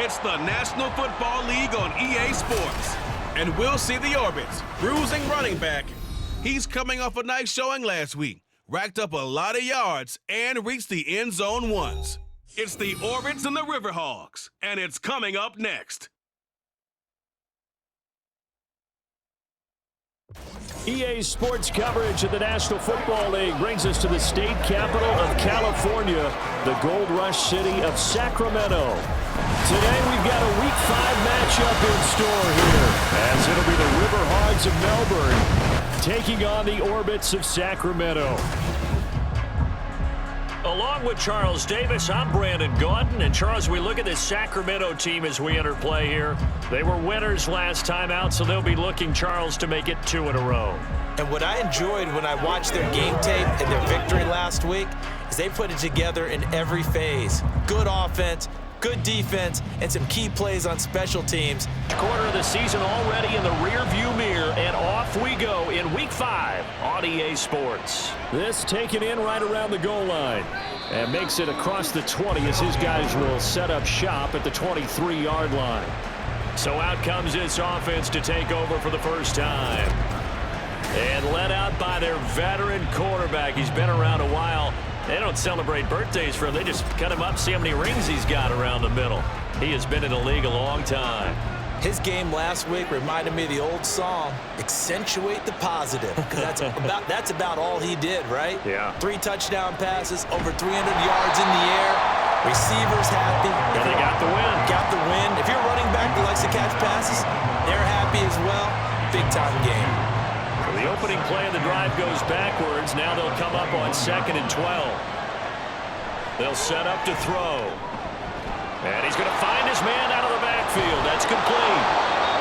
It's the National Football League on EA Sports. And we'll see the Orbits, bruising running back. He's coming off a nice showing last week, racked up a lot of yards, and reached the end zone once. It's the Orbits and the River Hogs, and it's coming up next. EA Sports coverage of the National Football League brings us to the state capital of California, the gold rush city of Sacramento. Today we've got a Week 5 matchup in store here, as it'll be the River Hogs of Melbourne taking on the Orbits of Sacramento. Along with Charles Davis, I'm Brandon Gauton. And Charles, we look at this Sacramento team as we enter play here. They were winners last time out, so they'll be looking, Charles, to make it 2 in a row. And what I enjoyed when I watched their game tape and their victory last week is they put it together in every phase. Good offense, good defense, and some key plays on special teams. Quarter of the season already in the rear-view mirror, and off we go in Week 5 on EA Sports. This taken in right around the goal line and makes it across the 20 as his guys will set up shop at the 23-yard line. So out comes this offense to take over for the first time. And led out by their veteran quarterback. He's been around a while. They don't celebrate birthdays for him. They just cut him up, see how many rings he's got around the middle. He has been in the league a long time. His game last week reminded me of the old song, accentuate the positive. Because that's about all he did, right? Yeah. 3 touchdown passes, over 300 yards in the air. Receivers happy. And they got the win. Got the win. If you're a running back that likes to catch passes, they're happy as well. Big-time game. So the opening play of the drive goes backwards. Now they'll come up on 2nd and 12. They'll set up to throw. And he's going to find his man out of the backfield. That's complete.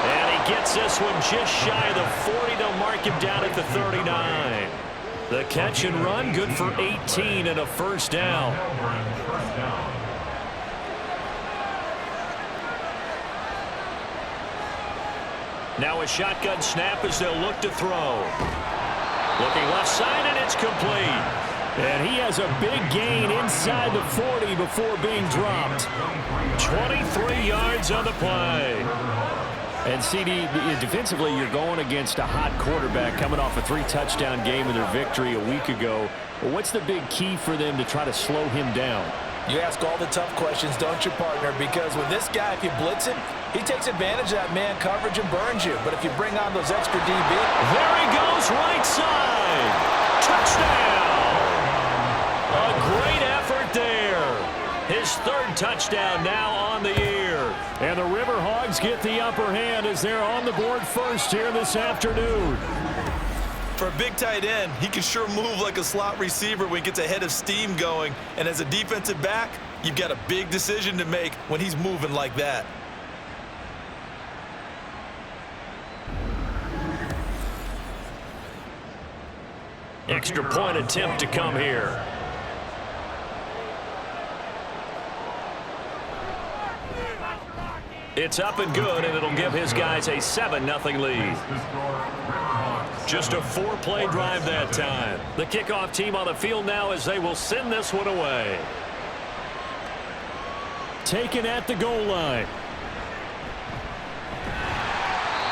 And he gets this one just shy of the 40. They'll mark him down at the 39. The catch and run, good for 18 and a first down. Now a shotgun snap as they'll look to throw. Looking left side, and it's complete. And he has a big gain inside the 40 before being dropped. 23 yards on the play. And CD, defensively, you're going against a hot quarterback coming off a 3-touchdown game in their victory a week ago. Well, what's the big key for them to try to slow him down? You ask all the tough questions, don't you, partner? Because with this guy, if you blitz him, he takes advantage of that man coverage and burns you. But if you bring on those extra DB... There he goes, right side. Touchdown. A great effort there. His 3rd touchdown now on the year. And the River Hogs get the upper hand as they're on the board first here this afternoon. For a big tight end, he can sure move like a slot receiver when he gets a head of steam going. And as a defensive back, you've got a big decision to make when he's moving like that. Extra point attempt to come here. It's up and good, and it'll give his guys a 7-0 lead. Just a 4-play drive that time. The kickoff team on the field now as they will send this one away. Taken at the goal line.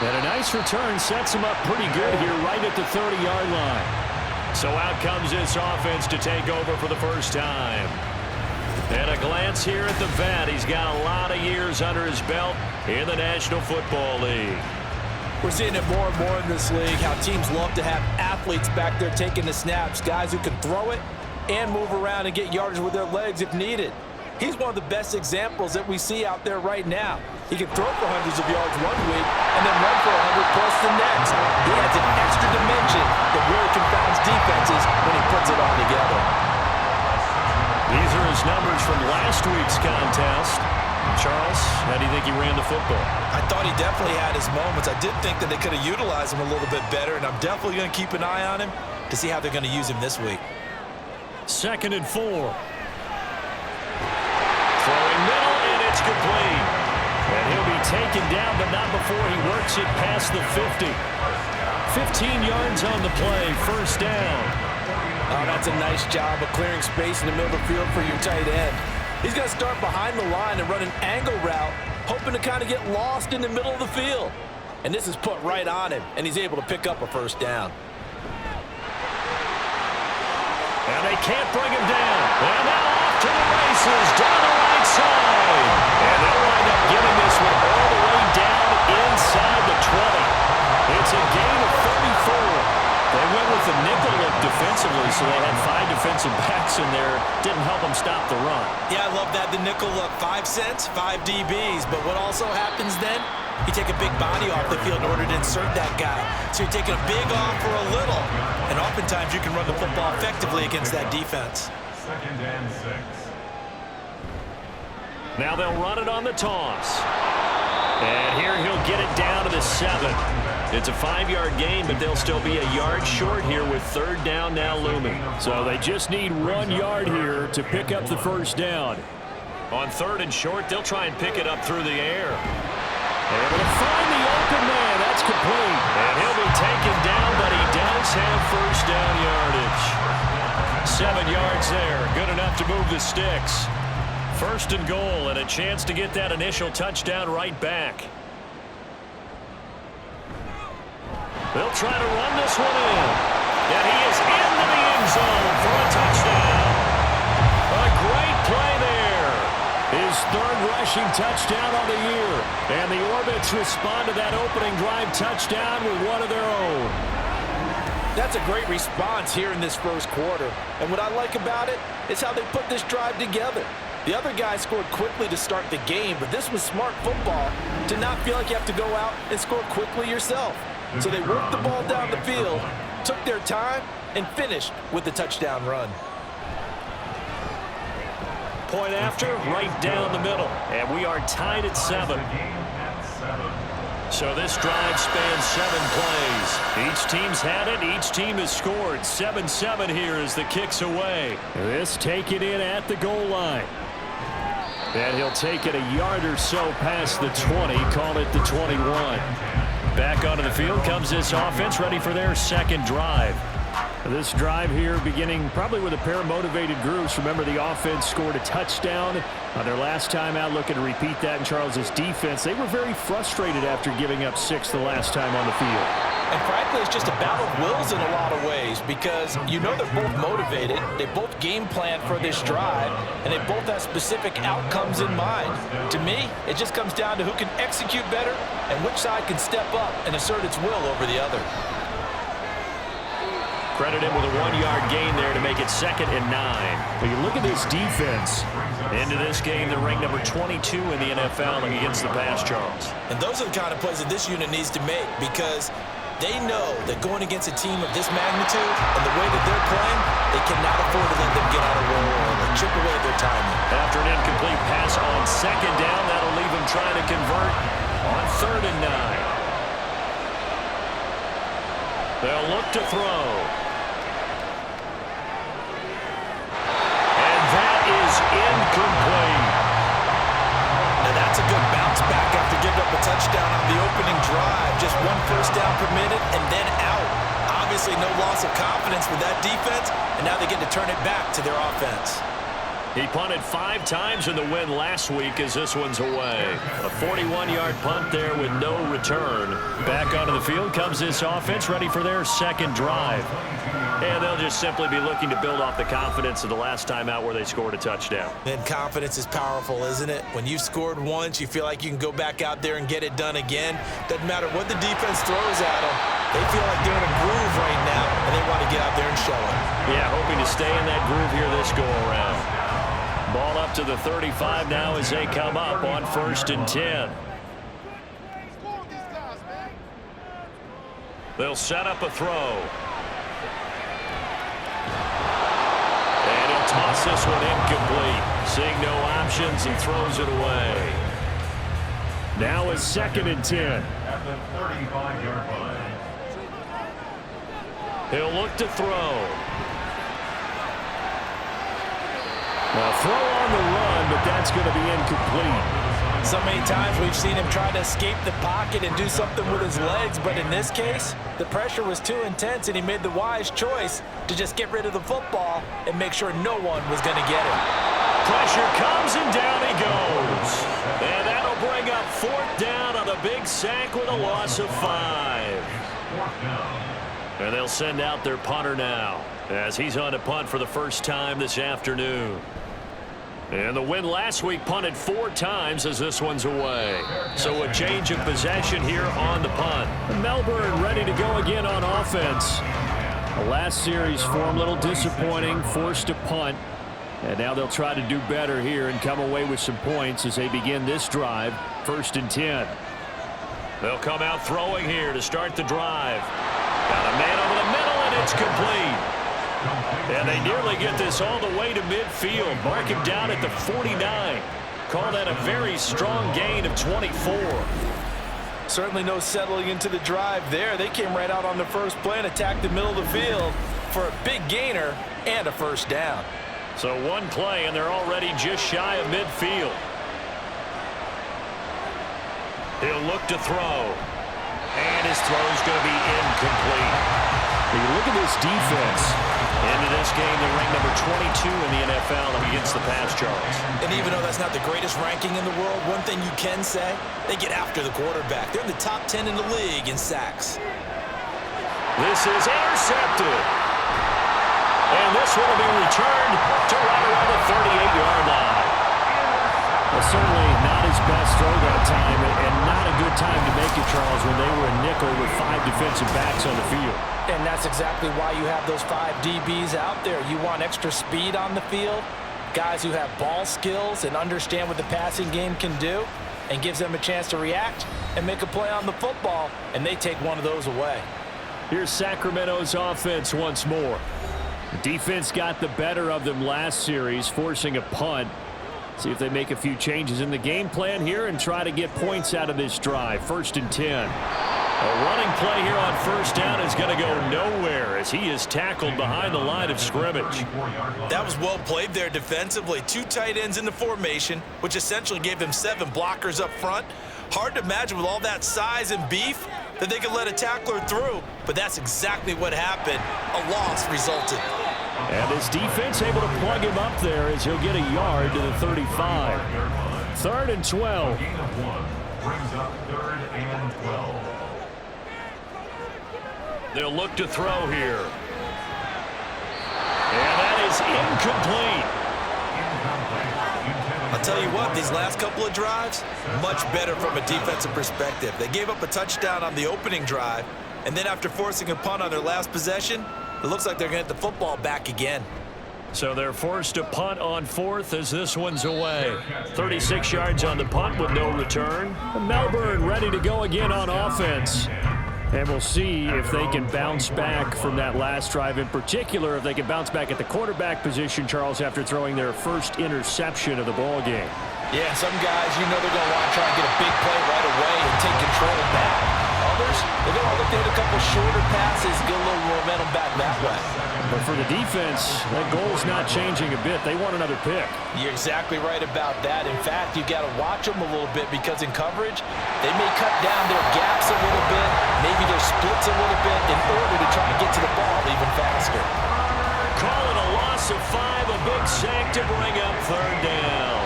And a nice return sets him up pretty good here right at the 30-yard line. So out comes this offense to take over for the first time. And a glance here at the vet. He's got a lot of years under his belt in the National Football League. We're seeing it more and more in this league, how teams love to have athletes back there taking the snaps, guys who can throw it and move around and get yardage with their legs if needed. He's one of the best examples that we see out there right now. He can throw for hundreds of yards one week and then run for 100 plus the next. He adds an extra dimension that really confounds defenses when he puts it all together. These are his numbers from last week's contest. Charles, how do you think he ran the football? I thought he definitely had his moments. I did think that they could have utilized him a little bit better, and I'm definitely going to keep an eye on him to see how they're going to use him this week. 2nd and 4. Throwing middle, and it's complete. And he'll be taken down, but not before he works it past the 50. 15 yards on the play, first down. Oh, that's a nice job of clearing space in the middle of the field for your tight end. He's going to start behind the line and run an angle route, hoping to kind of get lost in the middle of the field. And this is put right on him, and he's able to pick up a first down. And they can't bring him down. And now off to the races down the right side. And they'll wind up getting this one all the way down inside the 20. It's a gain of 34. They went with the nickel look defensively, so they had 5 defensive backs in there. Didn't help them stop the run. Yeah, I love that, the nickel look. 5 cents, 5 DBs. But what also happens then? You take a big body off the field in order to insert that guy. So you're taking a big off for a little. And oftentimes you can run the football effectively against that defense. 2nd and 6. Now they'll run it on the toss. And here he'll get it down to the 7. It's a 5-yard gain, but they'll still be a yard short here with 3rd down now looming. So they just need 1 yard here to pick up the first down. On 3rd and short, they'll try and pick it up through the air. Able to find the open man. That's complete. And he'll be taken down, but he does have first down yardage. 7 yards there. Good enough to move the sticks. 1st and goal, and a chance to get that initial touchdown right back. They'll try to run this one in. And he is into the end zone for a touchdown. A great play there. His 3rd rushing touchdown on the year. And the Orbits respond to that opening drive touchdown with one of their own. That's a great response here in this first quarter. And what I like about it is how they put this drive together. The other guy scored quickly to start the game, but this was smart football to not feel like you have to go out and score quickly yourself. So they worked the ball down the field, took their time, and finished with the touchdown run. Point after, right down the middle. And we are tied at 7. So this drive spans 7 plays. Each team's had it. Each team has scored. 7-7 here as the kick's away. This taken in at the goal line. And he'll take it a yard or so past the 20. Call it the 21. Back onto the field comes this offense, ready for their 2nd drive. This drive here beginning probably with a pair of motivated groups. Remember, the offense scored a touchdown on their last time out, looking to repeat that in Charles's defense. They were very frustrated after giving up 6 the last time on the field. And frankly, it's just a battle of wills in a lot of ways because you know they're both motivated, they both game plan for this drive, and they both have specific outcomes in mind. To me, it just comes down to who can execute better and which side can step up and assert its will over the other. Credit him with a 1-yard gain there to make it 2nd and 9. But you look at this defense. Into this game, they're ranked number 22 in the NFL against the pass, Charles. And those are the kind of plays that this unit needs to make because they know that going against a team of this magnitude and the way that they're playing, they cannot afford to let them get out of roll or chip away their timing. After an incomplete pass on 2nd down, that'll leave them trying to convert on 3rd and 9. They'll look to throw. Incomplete. Now that's a good bounce back after giving up a touchdown on the opening drive. Just 1 first down per minute and then out. Obviously no loss of confidence with that defense, and now they get to turn it back to their offense. He punted 5 times in the win last week as this one's away. A 41-yard punt there with no return. Back onto the field comes this offense, ready for their 2nd drive. And they'll just simply be looking to build off the confidence of the last time out where they scored a touchdown. And confidence is powerful, isn't it? When you've scored once, you feel like you can go back out there and get it done again. Doesn't matter what the defense throws at them. They feel like they're in a groove right now, and they want to get out there and show it. Yeah, hoping to stay in that groove here this go-around. Ball up to the 35 now as they come up on 1st and 10. They'll set up a throw. And he'll toss this one incomplete. Seeing no options, he throws it away. Now is 2nd and 10. At the 35-yard line. He'll look to throw. Now throw on the run, but that's going to be incomplete. So many times we've seen him try to escape the pocket and do something with his legs, but in this case, the pressure was too intense and he made the wise choice to just get rid of the football and make sure no one was going to get it. pressure comes, and down he goes. And that'll bring up 4th down on a big sack with a loss of 5. And they'll send out their punter now, as he's on to punt for the first time this afternoon. And the win last week punted 4 times as this one's away. So a change of possession here on the punt. Melbourne ready to go again on offense. The last series form a little disappointing, forced to punt. And now they'll try to do better here and come away with some points as they begin this drive. 1st and 10. They'll come out throwing here to start the drive. Got a man over the middle, and it's complete. And they nearly get this all the way to midfield. Mark him down at the 49. Call that a very strong gain of 24. Certainly no settling into the drive there. They came right out on the first play and attacked the middle of the field for a big gainer and a 1st down. So 1 play, and they're already just shy of midfield. He'll look to throw. And his throw's going to be incomplete. When you look at this defense. Into this game, they're ranked number 22 in the NFL against the pass, Charles. And even though that's not the greatest ranking in the world, one thing you can say, they get after the quarterback. They're in the top 10 in the league in sacks. This is intercepted. And this one will be returned to right around the 38-yard line. Well, certainly not his best throw that time, and not a good time to make it, Charles, when they were a nickel with 5 defensive backs on the field. And that's exactly why you have those 5 DBs out there. You want extra speed on the field, guys who have ball skills and understand what the passing game can do, and gives them a chance to react and make a play on the football, and they take one of those away. Here's Sacramento's offense once more. The defense got the better of them last series, forcing a punt. See if they make a few changes in the game plan here and try to get points out of this drive. 1st and 10. A running play here on 1st down is going to go nowhere as he is tackled behind the line of scrimmage. That was well played there defensively. 2 tight ends in the formation, which essentially gave them 7 blockers up front. Hard to imagine with all that size and beef that they could let a tackler through, but that's exactly what happened. A loss resulted. And this defense able to plug him up there as he'll get a yard to the 35. 3rd and 12. Gain of 1 brings up 3rd and 12. They'll look to throw here. And that is incomplete. I'll tell you what, these last couple of drives, much better from a defensive perspective. They gave up a touchdown on the opening drive, and then after forcing a punt on their last possession, it looks like they're going to get the football back again. So they're forced to punt on 4th as this one's away. 36 yards on the punt with no return. Melbourne ready to go again on offense. And we'll see if they can bounce back from that last drive. In particular, if they can bounce back at the quarterback position, Charles, after throwing their first interception of the ball game. Yeah, some guys, you know they're going to want to try and get a big play right away and take control back. Others, they're going to look to hit a couple shorter passes, get a little momentum back that way. But for the defense, that goal's not changing a bit. They want another pick. You're exactly right about that. In fact, you got to watch them a little bit because in coverage, they may cut down their gaps a little bit, maybe their splits a little bit in order to try to get to the ball even faster. Call it a loss of 5, a big sack to bring up 3rd down.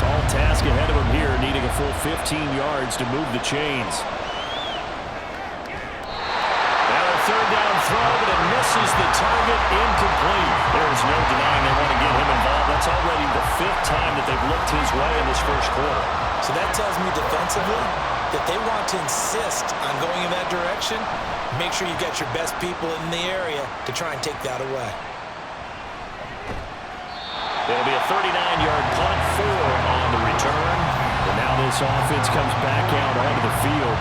Tall task ahead of him here, needing a full 15 yards to move the chains. 3rd down throw, but it misses the target, incomplete. There's no denying they want to get him involved. That's already the 5th time that they've looked his way in this first quarter. So that tells me defensively that they want to insist on going in that direction. Make sure you got your best people in the area to try and take that away. It'll be a 39-yard punt, 4 on the return. And now this offense comes back out onto the field.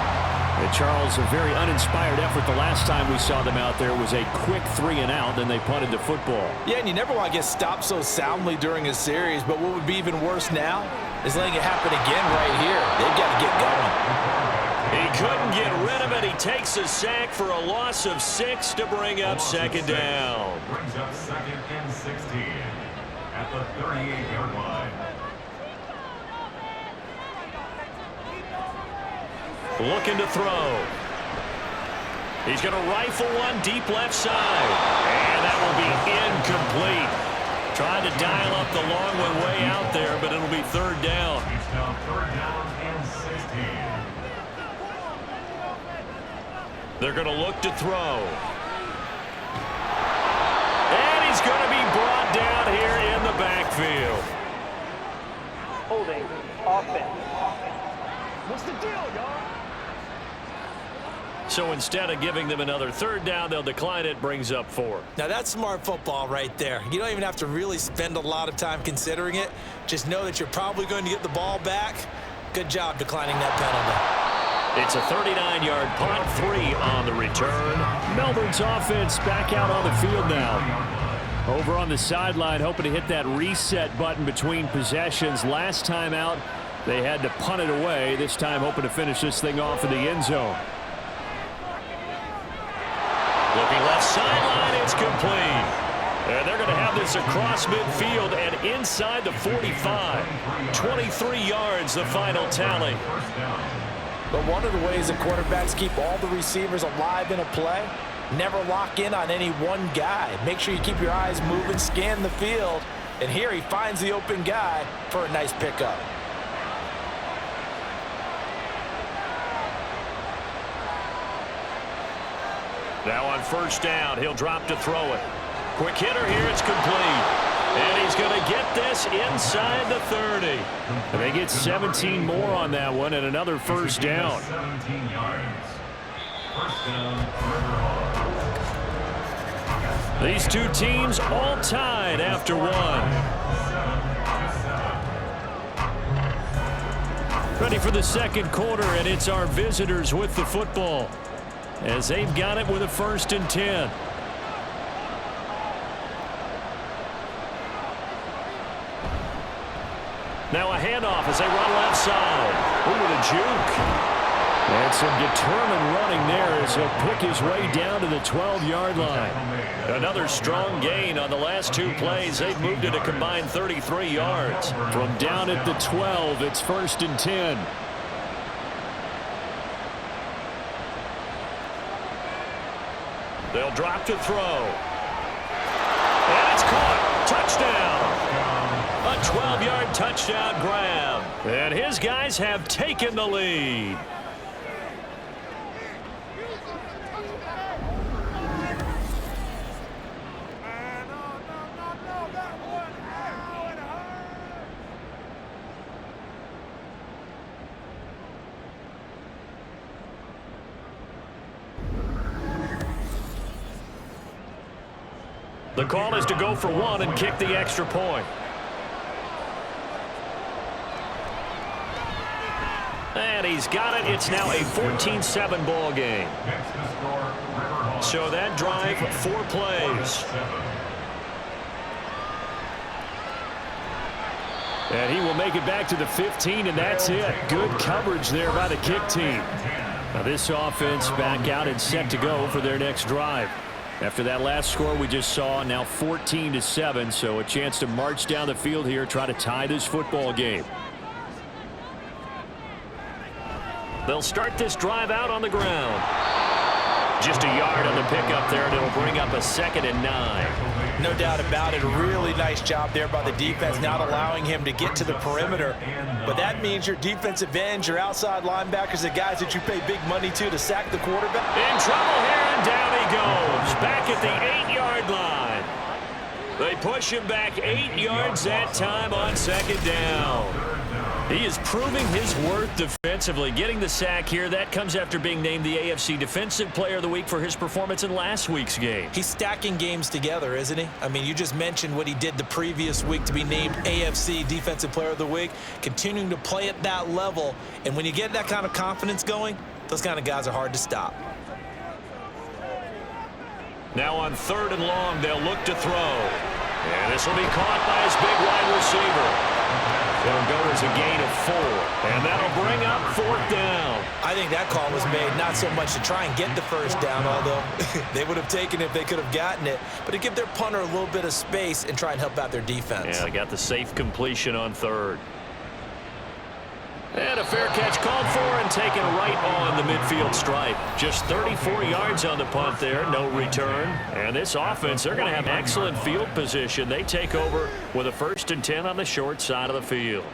And Charles, a very uninspired effort. The last time we saw them out there was a quick 3 and out, then they punted the football. Yeah, and you never want to get stopped so soundly during a series, but what would be even worse now is letting it happen again right here. They've got to get going. He couldn't get rid of it. He takes a sack for a loss of 6 to bring up 2nd down. Brings up 2nd and 16 at the 38-yard line. Looking to throw. He's going to rifle one deep left side. And that will be incomplete. Trying to dial up the long one way out there, but it'll be third down. He's now third down and 16. They're going to look to throw. And he's going to be brought down here in the backfield. Holding offense. What's the deal, y'all? So instead of giving them another third down, they'll decline it, brings up 4. Now that's smart football right there. You don't even have to really spend a lot of time considering it. Just know that you're probably going to get the ball back. Good job declining that penalty. It's a 39-yard punt, 3 on the return. Melbourne's offense back out on the field now. Over on the sideline, hoping to hit that reset button between possessions. Last time out, they had to punt it away. This time hoping to finish this thing off in the end zone. Looking left sideline, it's complete. And they're going to have this across midfield and inside the 45. 23 yards, the final tally. But one of the ways that quarterbacks keep all the receivers alive in a play, never lock in on any one guy. Make sure you keep your eyes moving, scan the field. And here he finds the open guy for a nice pickup. Now on first down, he'll drop to throw it. Quick hitter here, it's complete. And he's going to get this inside the 30. And they get 17 more on that one and another first down. 17 yards. First down, Hogs. These two teams all tied after 1. Ready for the second quarter, and it's our visitors with the football, as they've got it with a 1st and 10. Now a handoff as they run left side. Ooh, with a juke. And some determined running there as he'll pick his way down to the 12-yard line. Another strong gain on the last 2 plays. They've moved it a combined 33 yards. From down at the 12, it's 1st and 10. They'll drop to throw. And it's caught. Touchdown. A 12-yard touchdown grab. And his guys have taken the lead. The call is to go for 1 and kick the extra point. And he's got it. It's now a 14-7 ball game. So that drive, 4 plays. And he will make it back to the 15, and that's it. Good coverage there by the kick team. Now this offense back out and set to go for their next drive. After that last score we just saw, now 14-7, so a chance to march down the field here, try to tie this football game. They'll start this drive out on the ground. Just a yard on the pickup there, and it'll bring up a 2nd and 9. No doubt about it. A really nice job there by the defense, not allowing him to get to the perimeter. But that means your defensive ends, your outside linebackers, the guys that you pay big money to sack the quarterback. In trouble here, and down he goes. Back at the 8-yard line. They push him back 8 yards that time on 2nd down. He is proving his worth defensively. Getting the sack here, that comes after being named the AFC Defensive Player of the Week for his performance in last week's game. He's stacking games together, isn't he? I mean, you just mentioned what he did the previous week to be named AFC Defensive Player of the Week, continuing to play at that level. And when you get that kind of confidence going, those kind of guys are hard to stop. Now on 3rd and long, they'll look to throw. And this will be caught by his big wide receiver. It'll go as a gain of 4. And that'll bring up 4th down. I think that call was made not so much to try and get the first down, although they would have taken it if they could have gotten it, but to give their punter a little bit of space and try and help out their defense. Yeah, they got the safe completion on 3rd. And a fair catch called for and taken right on the midfield stripe. Just 34 yards on the punt there, no return. And this offense, they're going to have excellent field position. They take over with a 1st and 10 on the short side of the field.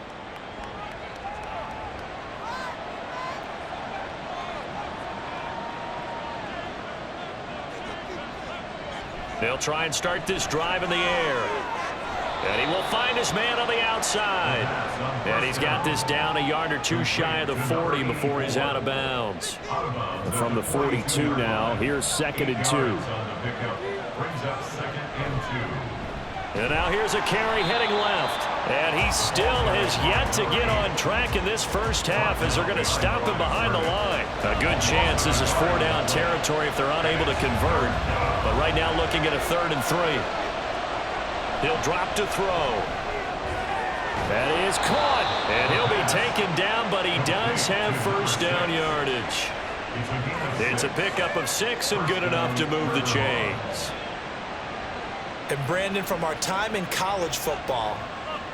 They'll try and start this drive in the air. And he will find his man on the outside. And he's got this down a yard or two shy of the 40 before he's out of bounds. From the 42 now, here's 2nd and 2. And now here's a carry heading left. And he still has yet to get on track in this first half as they're going to stop him behind the line. A good chance this is 4-down territory if they're unable to convert. But right now looking at a 3rd and 3. He'll drop to throw. That is caught. And he'll be taken down, but he does have 1st down yardage. It's a pickup of 6 and good enough to move the chains. And Brandon, from our time in college football,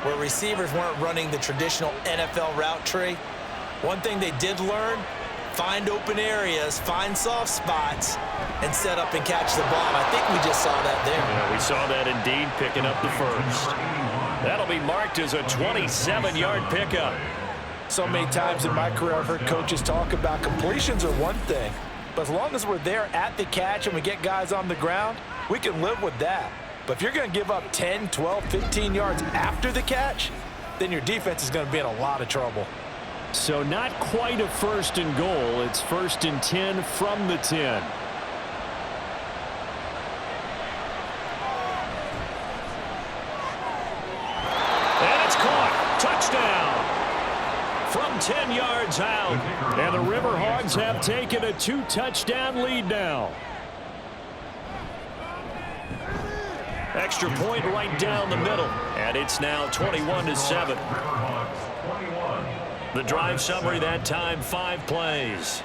where receivers weren't running the traditional NFL route tree, one thing they did learn, find open areas, find soft spots, and set up and catch the ball. I think we just saw that there. Yeah, we saw that indeed, picking up the 1st. That'll be marked as a 27-yard pickup. So many times in my career, I've heard coaches talk about completions are one thing, but as long as we're there at the catch and we get guys on the ground, we can live with that. But if you're going to give up 10, 12, 15 yards after the catch, then your defense is going to be in a lot of trouble. So not quite a 1st and goal. It's 1st and 10 from the 10. And it's caught. Touchdown. From 10 yards out. And the River Hogs have taken a 2-touchdown lead now. Extra point right down the middle. And it's now 21-7. The drive summary that time, 5 plays.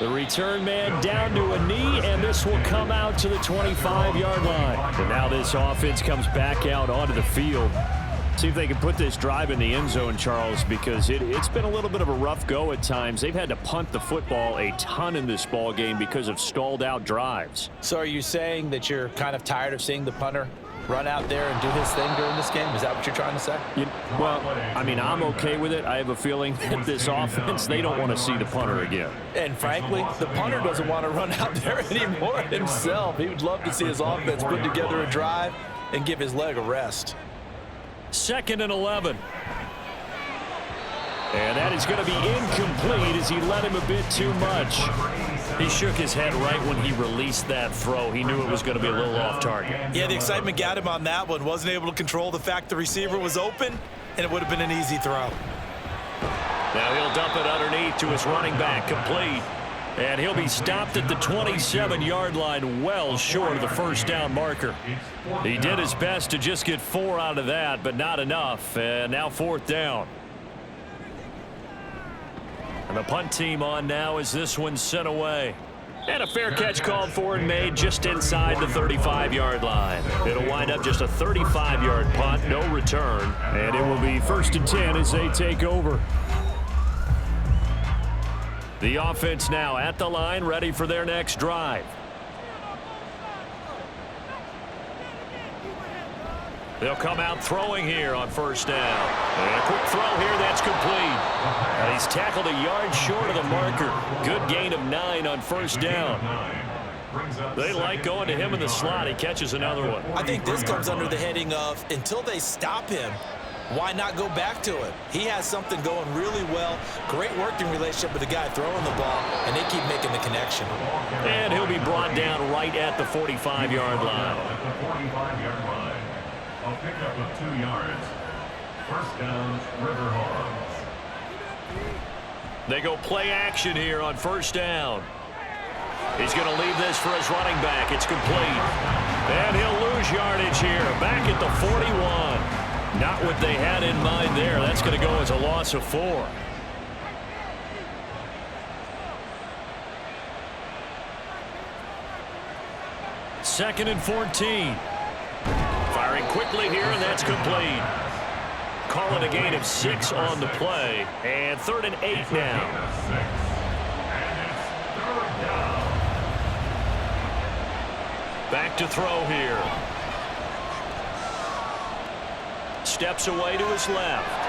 The return man down to a knee, and this will come out to the 25-yard line. And now this offense comes back out onto the field. See if they can put this drive in the end zone, Charles, because it's been a little bit of a rough go at times. They've had to punt the football a ton in this ball game because of stalled out drives. So are you saying that you're kind of tired of seeing the punter run out there and do his thing during this game? Is that what you're trying to say? Well, I mean, I'm okay with it. I have a feeling that this offense, they don't want to see the punter again. And frankly, the punter doesn't want to run out there anymore himself. He would love to see his offense put together a drive and give his leg a rest. 2nd and 11. And that is going to be incomplete as he let him a bit too much. He shook his head right when he released that throw. He knew it was going to be a little off target. Yeah, the excitement got him on that one. Wasn't able to control the fact the receiver was open, and it would have been an easy throw. Now he'll dump it underneath to his running back, complete. And he'll be stopped at the 27-yard line, well short of the 1st down marker. He did his best to just get 4 out of that, but not enough. And now 4th down. And the punt team on now as this one's sent away. And a fair catch called for and made just inside the 35-yard line. It'll wind up just a 35-yard punt, no return. And it will be 1st and 10 as they take over. The offense now at the line, ready for their next drive. They'll come out throwing here on 1st down. And a quick throw here, that's complete. And he's tackled a yard short of the marker. Good gain of 9 on 1st down. They like going to him in the slot. He catches another one. I think this comes under the heading of, until they stop him, why not go back to it? He has something going really well. Great working relationship with the guy throwing the ball, and they keep making the connection. And he'll be brought down right at the 45-yard line. At the 45-yard line. A pickup of 2 yards. 1st down, River Hogs. They go play action here on 1st down. He's going to leave this for his running back. It's complete. And he'll lose yardage here. Back at the 41. Not what they had in mind there. That's going to go as a loss of 4. Second and 14. Firing quickly here, and that's complete. call it a gain of 6 on the play. And 3rd and 8 now. Back to throw here. Steps away to his left.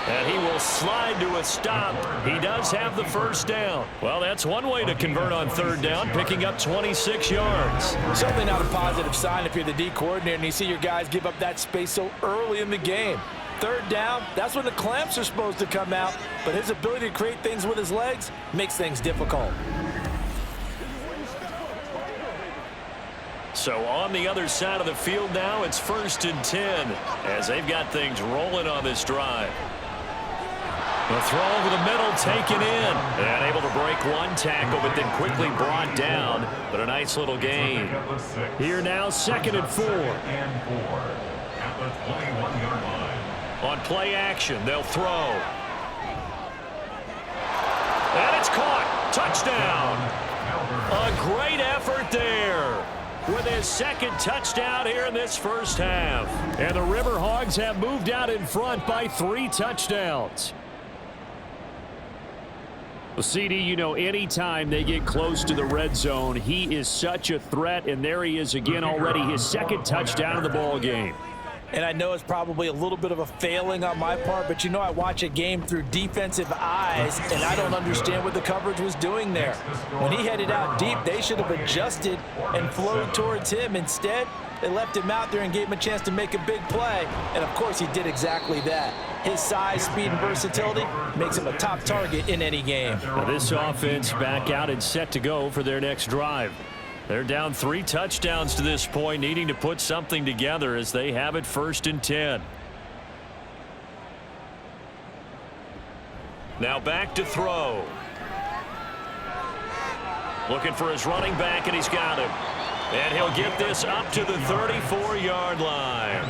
And he will slide to a stop. He does have the first down. Well, that's one way to convert on 3rd down, picking up 26 yards. Certainly not a positive sign if you're the D coordinator and you see your guys give up that space so early in the game. 3rd down, that's when the clamps are supposed to come out, but his ability to create things with his legs makes things difficult. So on the other side of the field now, it's 1st and 10 as they've got things rolling on this drive. The throw over the middle taken in. And able to break one tackle, but then quickly brought down. But a nice little gain. Here now, 2nd and 4. At the 21-yard line. On play action, they'll throw. And it's caught. Touchdown. A great effort there. With his 2nd touchdown here in this first half. And the River Hogs have moved out in front by 3 touchdowns. Well, CD, you know, anytime they get close to the red zone, he is such a threat, and there he is again already, his 2nd touchdown of the ball game. And I know it's probably a little bit of a failing on my part, but you know I watch a game through defensive eyes, and I don't understand what the coverage was doing there. When he headed out deep, they should have adjusted and flowed towards him. Instead, they left him out there and gave him a chance to make a big play, and of course he did exactly that. His size, speed, and versatility makes him a top target in any game. Now this offense back out and set to go for their next drive. They're down 3 touchdowns to this point, needing to put something together as they have it 1st and 10. Now back to throw. Looking for his running back, and he's got him. And he'll get this up to the 34-yard line.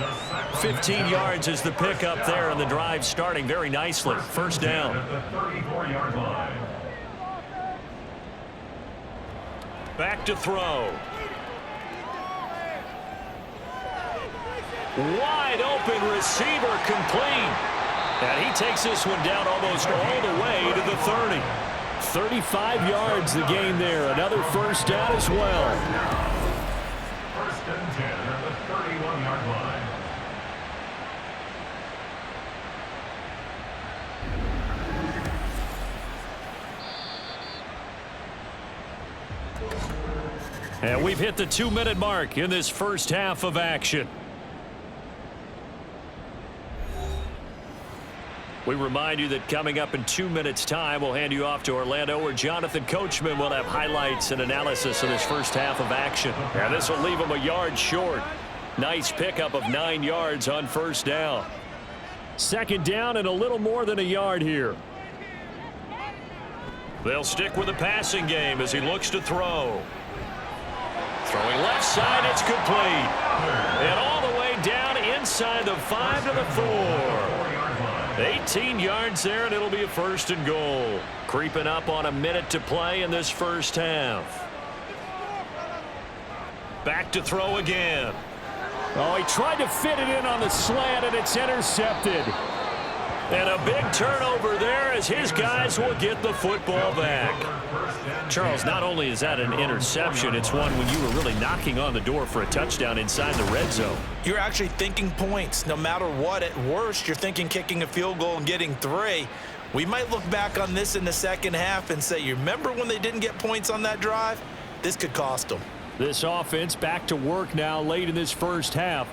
15 yards is the pickup there, and the drive starting very nicely. 1st down. The 34-yard line. Back to throw. Wide open receiver complete. And he takes this one down almost all the way to the 30. 35 yards the gain there. Another 1st down as well. 1st and 10 at the 31-yard line. And we've hit the 2-minute mark in this first half of action. We remind you that coming up in 2 minutes' time, we'll hand you off to Orlando, where Jonathan Coachman will have highlights and analysis of this first half of action. And this will leave him a yard short. Nice pickup of 9 yards on 1st down. 2nd down and a little more than a yard here. They'll stick with the passing game as he looks to throw. Throwing left side, it's complete. And all the way down inside the 5 to the 4. 18 yards there, and it'll be a 1st and goal. Creeping up on a minute to play in this first half. Back to throw again. Oh, he tried to fit it in on the slant, and it's intercepted. And a big turnover there as his guys will get the football back. Charles, not only is that an interception, it's one when you were really knocking on the door for a touchdown inside the red zone. You're actually thinking points. No matter what, at worst, you're thinking kicking a field goal and getting 3. We might look back on this in the second half and say, you remember when they didn't get points on that drive? This could cost them. This offense back to work now late in this first half.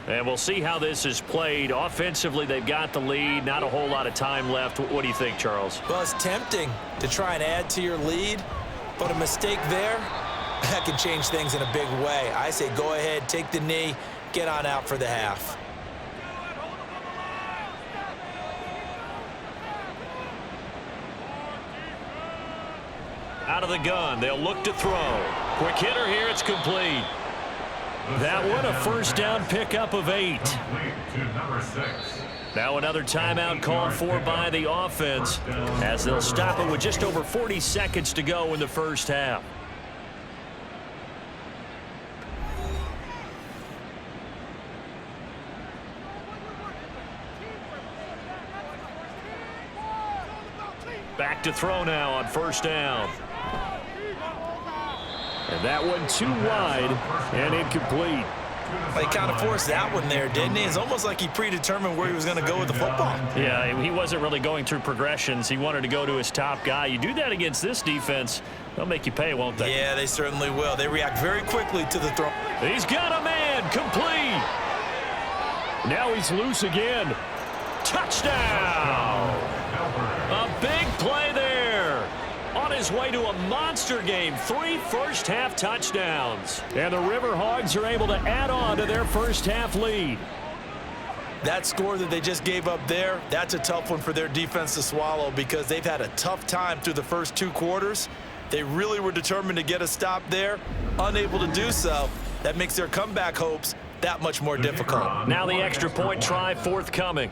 And we'll see how this is played. Offensively, they've got the lead. Not a whole lot of time left. What do you think, Charles? Well, it's tempting to try and add to your lead, but a mistake there, that can change things in a big way. I say go ahead, take the knee, get on out for the half. Out of the gun, they'll look to throw. Quick hitter here, it's complete. That one, a 1st down pickup of 8. Now another timeout called for by the offense as they'll stop it with just over 40 seconds to go in the first half. Back to throw now on first down. And that one too wide and incomplete. He kind of forced that one there, didn't he? It's almost like he predetermined where he was going to go with the football. Yeah, he wasn't really going through progressions. He wanted to go to his top guy. You do that against this defense, they'll make you pay, won't they? Yeah, they certainly will. They react very quickly to the throw. He's got a man, complete. Now he's loose again. Touchdown! A big play there. On his way to a monster game, 3 first-half touchdowns. And the River Hogs are able to add on to their first-half lead. That score that they just gave up there, that's a tough one for their defense to swallow because they've had a tough time through the first 2 quarters. They really were determined to get a stop there, unable to do so. That makes their comeback hopes that much more difficult. Now the extra point try forthcoming.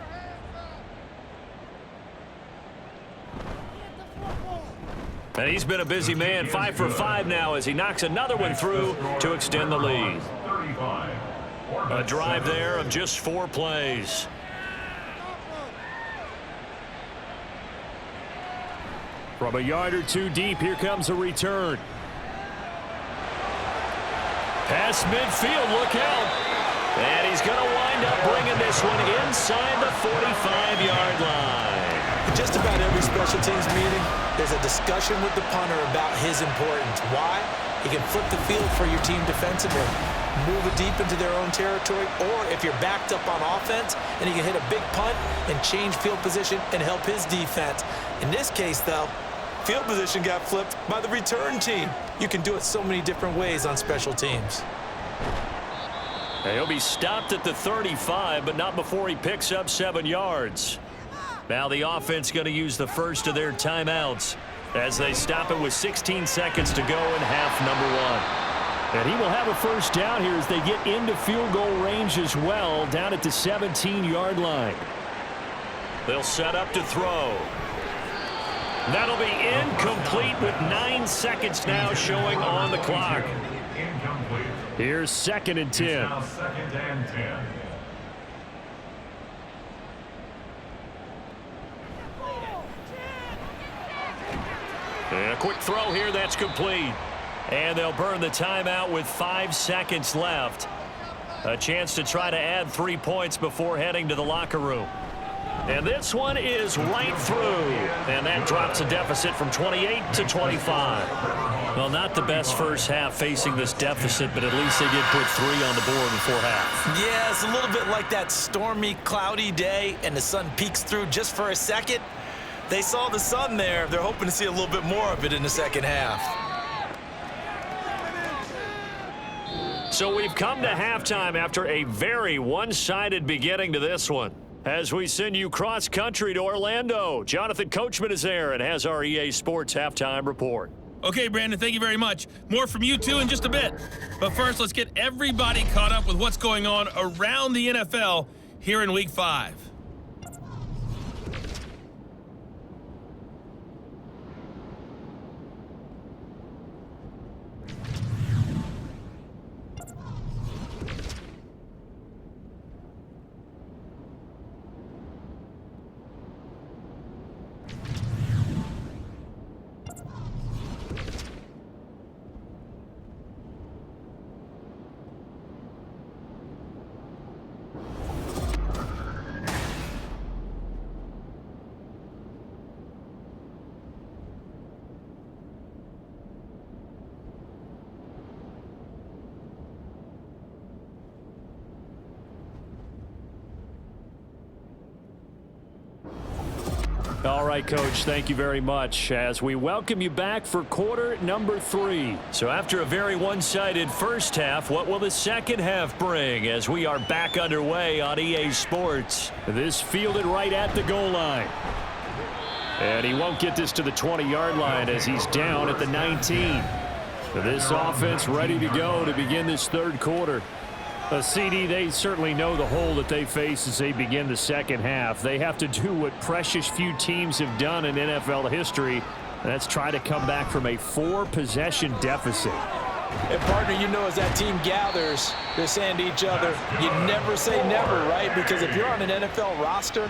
And he's been a busy man, 5 for 5 now as he knocks another one through to extend the lead. A drive there of just 4 plays. From a yard or 2 deep, here comes a return. Pass midfield, look out. And he's going to wind up bringing this one inside the 45-yard line. Just about every special teams meeting, there's a discussion with the punter about his importance. Why? He can flip the field for your team defensively, move it deep into their own territory, or if you're backed up on offense, and he can hit a big punt and change field position and help his defense. In this case, though, field position got flipped by the return team. You can do it so many different ways on special teams. He'll be stopped at the 35, but not before he picks up 7 yards. Now the offense going to use the first of their timeouts as they stop it with 16 seconds to go in half number 1. And he will have a first down here as they get into field goal range as well, down at the 17-yard line. They'll set up to throw. That'll be incomplete with 9 seconds now showing on the clock. Here's 2nd and 10. Now 2nd and 10. And a quick throw here, that's complete. And they'll burn the timeout with 5 seconds left. A chance to try to add 3 points before heading to the locker room. And this one is right through. And that drops a deficit from 28 to 25. Well, not the best first half facing this deficit, but at least they did put 3 on the board before half. Yeah, it's a little bit like that stormy, cloudy day, and the sun peeks through just for a second. They saw the sun there. They're hoping to see a little bit more of it in the second half. So we've come to halftime after a very one-sided beginning to this one. As we send you cross-country to Orlando, Jonathan Coachman is there and has our EA Sports halftime report. Okay, Brandon, thank you very much. More from you two in just a bit. But first, let's get everybody caught up with what's going on around the NFL here in Week 5. All right, Coach, thank you very much as we welcome you back for quarter number 3. So after a very one-sided first half, what will the second half bring as we are back underway on EA Sports? This fielded right at the goal line. And he won't get this to the 20-yard line as he's down at the 19. This offense ready to go to begin this third quarter. CD, they certainly know the hole that they face as they begin the second half. They have to do what precious few teams have done in NFL history, and that's try to come back from a 4-possession deficit. And, partner, you know as that team gathers, they're saying to each other, you never say never, right? Because if you're on an NFL roster,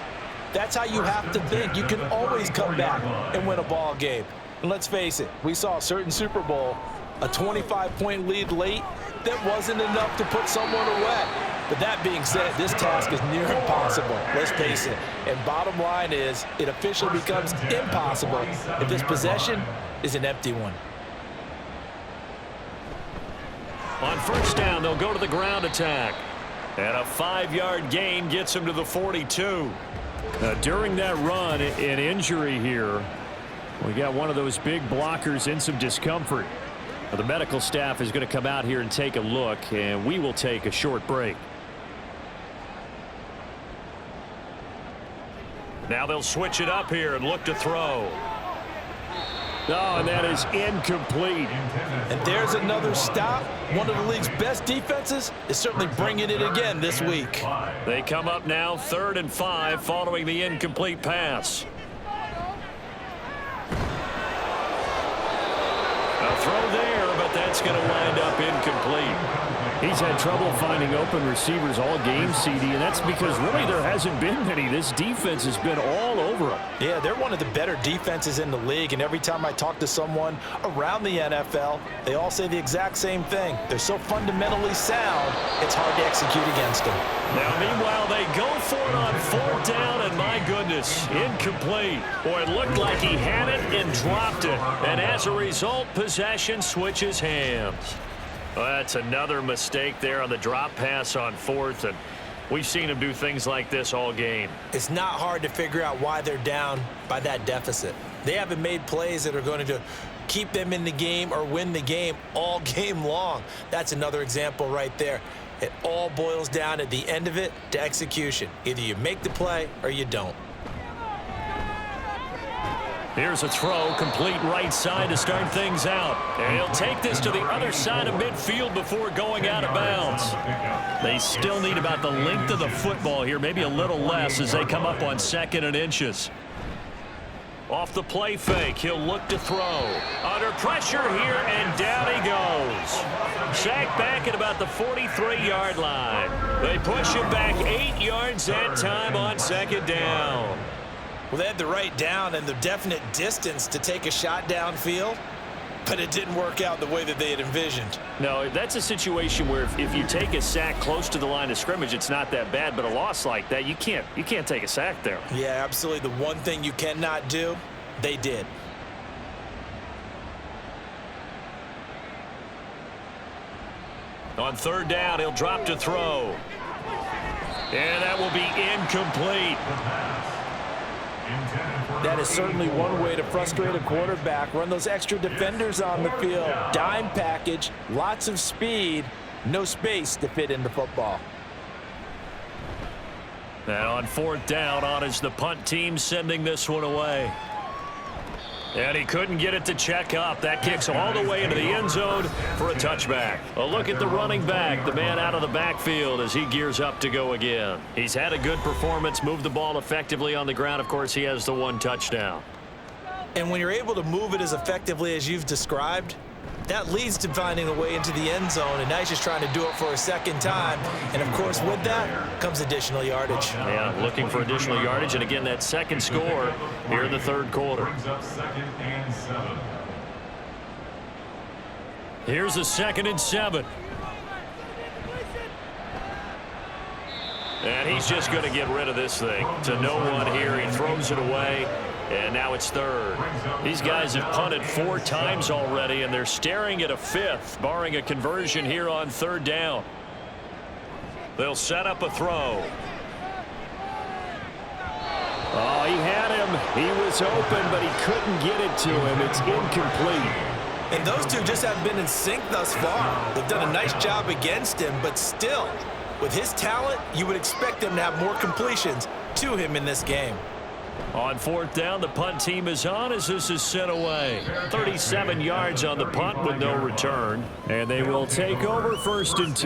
That's how you have to think. You can always come back and win a ball game. And let's face it, we saw a certain Super Bowl, a 25-point lead late, that wasn't enough to put someone away. But that being said, this task is near impossible, let's face it. And bottom line is, it officially becomes impossible if this possession is an empty one. On first down, they'll go to the ground attack. And a 5-yard gain gets him to the 42. During that run, an injury here. We got one of those big blockers in some discomfort. The medical staff is going to come out here and take a look, and we will take a short break. Now they'll switch it up here and look to throw. Oh, and that is incomplete. And there's another stop. One of the league's best defenses is certainly bringing it again this week. They come up now 3rd and 5 following the incomplete pass. A throw there, but that's going to wind up incomplete. He's had trouble finding open receivers all game, CD, and that's because really there hasn't been many. This defense has been all over them. Yeah, they're one of the better defenses in the league, and every time I talk to someone around the NFL, they all say the exact same thing. They're so fundamentally sound, it's hard to execute against them. Now, meanwhile, they go for it on 4th down, and my goodness, incomplete. Boy, it looked like he had it and dropped it, and as a result, possession switches hands. Well, that's another mistake there on the drop pass on 4th, and we've seen him do things like this all game. It's not hard to figure out why they're down by that deficit. They haven't made plays that are going to keep them in the game or win the game all game long. That's another example right there. It all boils down at the end of it to execution. Either you make the play or you don't. Here's a throw, complete right side to start things out. And he'll take this to the other side of midfield before going out of bounds. They still need about the length of the football here, maybe a little less as they come up on 2nd and inches. Off the play fake, he'll look to throw. Under pressure here, and down he goes. Sacked back at about the 43-yard line. They push him back 8 yards that time on 2nd down. Well, they had the right down and the definite distance to take a shot downfield, but it didn't work out the way that they had envisioned. No, that's a situation where if you take a sack close to the line of scrimmage, it's not that bad, but a loss like that, you can't take a sack there. Yeah, absolutely. The one thing you cannot do, they did. On 3rd down, he'll drop to throw. And that will be incomplete. That is certainly one way to frustrate a quarterback. Run those extra defenders on the field. Dime package, lots of speed, no space to fit in the football. And on 4th down, on is the punt team sending this one away. And he couldn't get it to check up. That kicks all the way into the end zone for a touchback. A look at the running back, the man out of the backfield as he gears up to go again. He's had a good performance, moved the ball effectively on the ground. Of course, he has the 1 touchdown. And when you're able to move it as effectively as you've described, that leads to finding a way into the end zone, and now he's just trying to do it for a 2nd time. And, of course, with that comes additional yardage. Yeah, looking for additional yardage, and again, that 2nd score here in the 3rd quarter. Here's a 2nd and 7. And he's just going to get rid of this thing. To no one here, he throws it away. And now it's 3rd. These guys have punted 4 times already, and they're staring at a 5th, barring a conversion here on 3rd down. They'll set up a throw. Oh, he had him. He was open, but he couldn't get it to him. It's incomplete. And those two just haven't been in sync thus far. They've done a nice job against him, but still, with his talent, you would expect them to have more completions to him in this game. On 4th down, the punt team is on as this is sent away. 37 yards on the punt with no return. And they will take over 1st and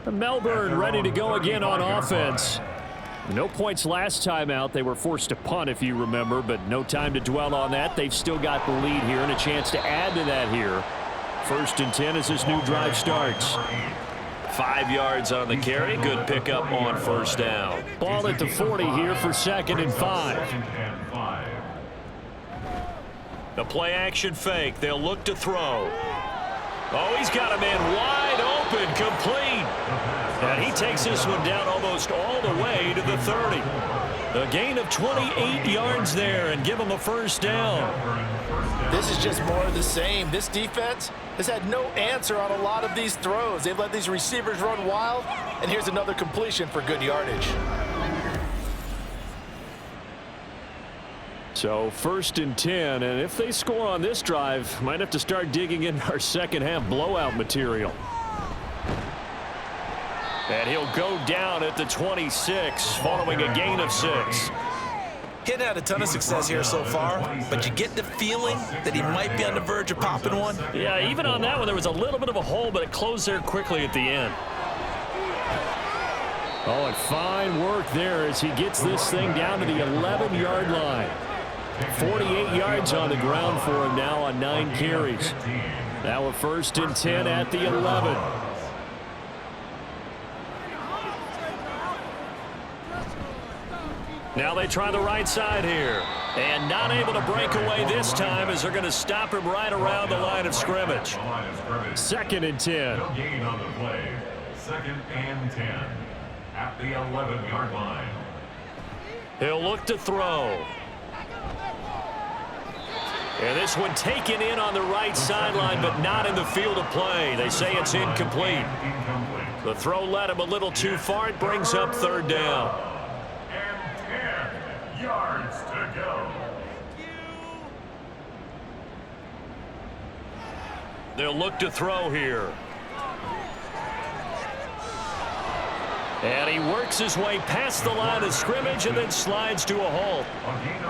10. Melbourne ready to go again on offense. No points last time out. They were forced to punt, if you remember, but no time to dwell on that. They've still got the lead here and a chance to add to that here. 1st and 10 as this new drive starts. 5 yards on the carry. Good pickup on first down. Ball at the 40 here for 2nd and 5. The play action fake. They'll look to throw. Oh, he's got a man wide open, complete. And he takes this one down almost all the way to the 30. A gain of 28 yards there and give him a first down. This is just more of the same. This defense has had no answer on a lot of these throws. They've let these receivers run wild, and here's another completion for good yardage. So 1st and 10, and if they score on this drive, might have to start digging in our second half blowout material. And he'll go down at the 26 following a gain of 6. He hadn't had a ton of success here so far, but you get the feeling that he might be on the verge of popping one. Yeah, even on that one, there was a little bit of a hole, but it closed there quickly at the end. Oh, and fine work there as he gets this thing down to the 11-yard line. 48 yards on the ground for him now on 9 carries. Now a 1st and 10 at the 11. Now they try the right side here. And not able to break away this time as they're going to stop him right around the line of scrimmage. 2nd and 10. No gain on the play. 2nd and 10 at the 11-yard line. He'll look to throw. And this one taken in on the right sideline, but not in the field of play. They say it's incomplete. The throw led him a little too far. It brings up 3rd down. And 10 yards to go. They'll look to throw here. And he works his way past the line of scrimmage and then slides to a halt.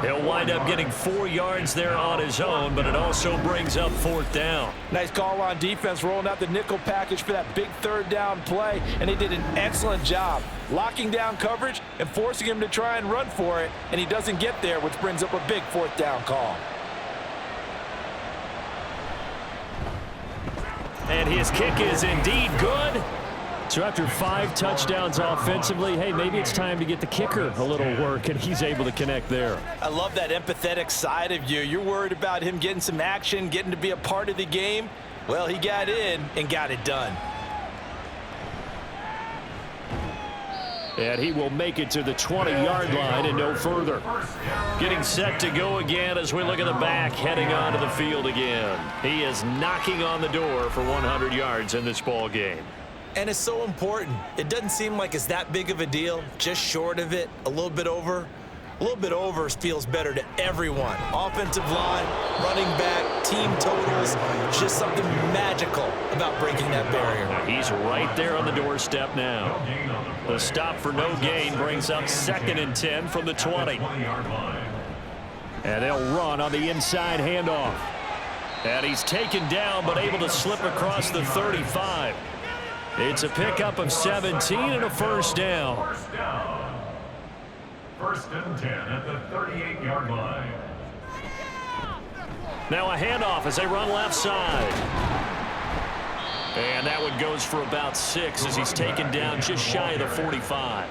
He'll wind up getting 4 yards there on his own, but it also brings up 4th down. Nice call on defense, rolling out the nickel package for that big 3rd down play, and they did an excellent job locking down coverage and forcing him to try and run for it, and he doesn't get there, which brings up a big 4th down call. And his kick is indeed good. So after 5 touchdowns offensively, hey, maybe it's time to get the kicker a little work, and he's able to connect there. I love that empathetic side of you. You're worried about him getting some action, getting to be a part of the game. Well, he got in and got it done. And he will make it to the 20-yard line and no further. Getting set to go again as we look at the back, heading onto the field again. He is knocking on the door for 100 yards in this ball game. And it's so important. It doesn't seem like it's that big of a deal, just short of it, a little bit over. A little bit over feels better to everyone. Offensive line, running back, team totals, just something magical about breaking that barrier. He's right there on the doorstep now. The stop for no gain brings up 2nd and 10 from the 20. And they'll run on the inside handoff. And he's taken down but able to slip across the 35. It's a pickup of 17 and a first down. 1st and 10 at the 38-yard line. Now a handoff as they run left side. And that one goes for about 6 as he's taken down just shy of the 45.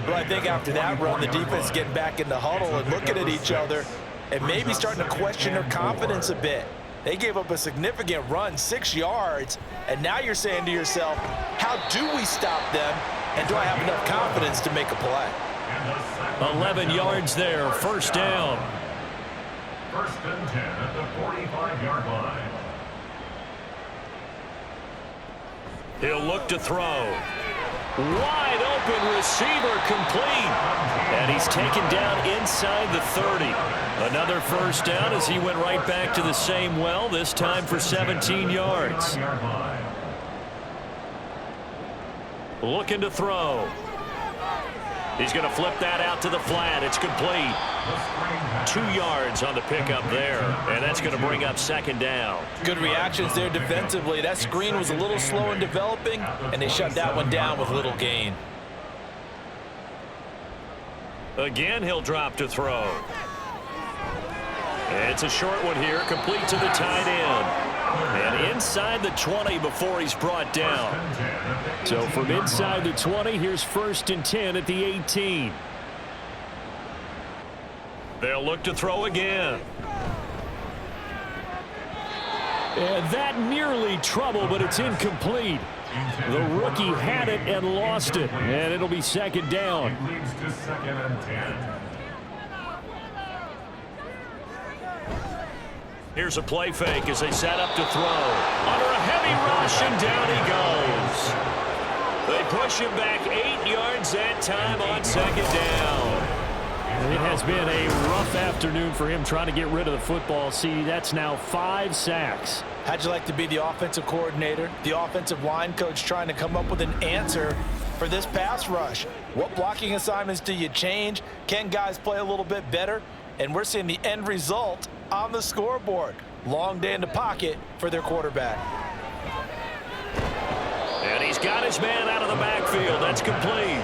Well, I think after that run, the defense is getting back in the huddle and looking at each other and maybe starting to question their confidence a bit. They gave up a significant run, 6 yards, and now you're saying to yourself, how do we stop them, and do I have enough confidence to make a play? 11 yards there, first down. 1st and 10 at the 45-yard line. He'll look to throw. Wide open receiver complete. And he's taken down inside the 30. Another first down as he went right back to the same well, this time for 17 yards. Looking to throw. He's going to flip that out to the flat. It's complete. 2 yards on the pickup there, and that's going to bring up 2nd down. Good reactions there defensively. That screen was a little slow in developing, and they shut that one down with little gain. Again, he'll drop to throw. It's a short one here, complete to the tight end. And inside the 20 before he's brought down. So from inside the 20, here's 1st and 10 at the 18. They'll look to throw again. And that nearly trouble, but it's incomplete. The rookie had it and lost it, and it'll be 2nd down. Leads to 2nd and 10. Here's a play fake as they set up to throw. Under a heavy rush, and down he goes. They push him back 8 yards that time on 2nd down. It has been a rough afternoon for him trying to get rid of the football. See, that's now 5 sacks. How'd you like to be the offensive coordinator, the offensive line coach trying to come up with an answer for this pass rush? What blocking assignments do you change? Can guys play a little bit better? And we're seeing the end result on the scoreboard. Long day in the pocket for their quarterback. And he's got his man out of the backfield. That's complete.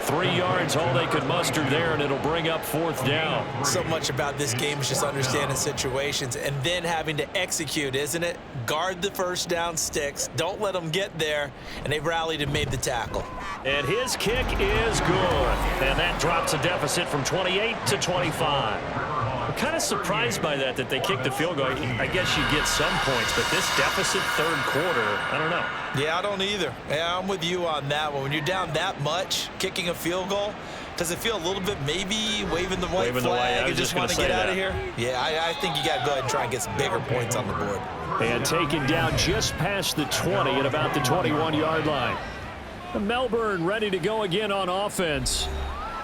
3 yards, all they could muster there, and it'll bring up 4th down. So much about this game is just understanding situations and then having to execute, isn't it? Guard the first down sticks. Don't let them get there. And they rallied and made the tackle. And his kick is good. And that drops a deficit from 28 to 25. I'm kind of surprised by that they kicked the field goal. I guess you get some points, but this deficit 3rd quarter, I don't know. Yeah, I don't either. Yeah, I'm with you on that one. When you're down that much, kicking a field goal, does it feel a little bit maybe waving the white flag and just want to get out of here? Yeah, I think you got to go ahead and try and get some bigger points on the board. And taken down just past the 20 at about the 21-yard line. Melbourne ready to go again on offense.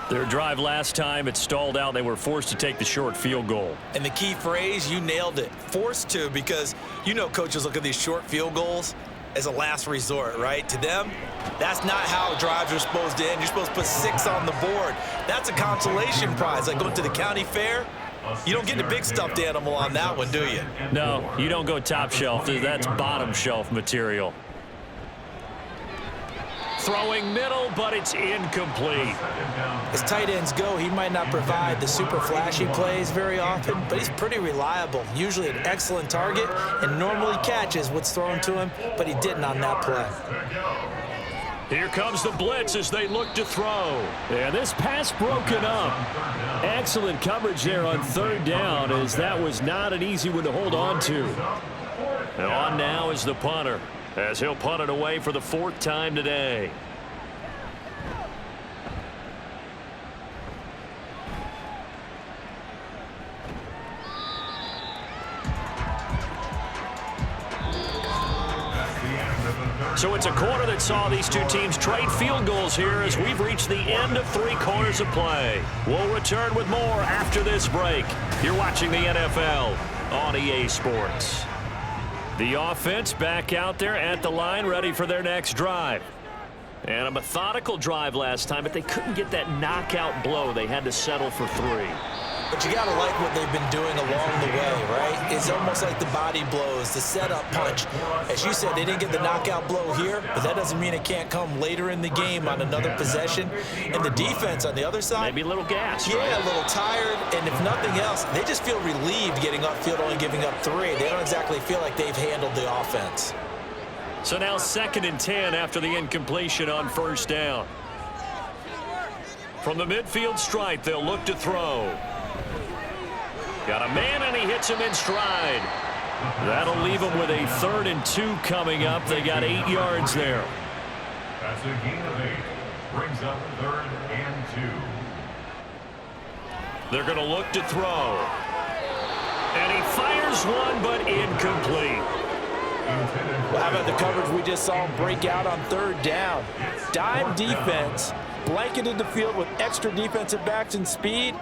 Their drive last time, it stalled out. They were forced to take the short field goal. And the key phrase, you nailed it. Forced to, because you know coaches look at these short field goals as a last resort, right? To them, that's not how drives are supposed to end. You're supposed to put 6 on the board. That's a consolation prize. Like going to the county fair, you don't get the big stuffed animal on that one, do you? No, you don't go top shelf. That's bottom shelf material. Throwing middle, but it's incomplete. As tight ends go, he might not provide the super flashy plays very often, but he's pretty reliable. Usually an excellent target and normally catches what's thrown to him, but he didn't on that play. Here comes the blitz as they look to throw. And this pass broken up. Excellent coverage there on 3rd down, as that was not an easy one to hold on to. And on now is the punter, as he'll punt it away for the 4th time today. So it's a quarter that saw these two teams trade field goals here as we've reached the end of 3 quarters of play. We'll return with more after this break. You're watching the NFL on EA Sports. The offense back out there at the line, ready for their next drive. And a methodical drive last time, but they couldn't get that knockout blow. They had to settle for 3. But you got to like what they've been doing along the way, right? It's almost like the body blows, the setup punch. As you said, they didn't get the knockout blow here, but that doesn't mean it can't come later in the game on another possession. And the defense on the other side, maybe a little gas, yeah, right? A little tired. And if nothing else, they just feel relieved getting upfield, only giving up 3. They don't exactly feel like they've handled the offense. So now 2nd and 10 after the incompletion on 1st down. From the midfield stripe, they'll look to throw. Got a man, and he hits him in stride. That'll leave him with a 3rd and 2 coming up. They got 8 yards there. That's a gain of 8. Brings up 3rd and 2. They're going to look to throw. And he fires one, but incomplete. Well, how about the coverage we just saw him break out on 3rd down? Dime defense, blanketed the field with extra defensive backs and speed,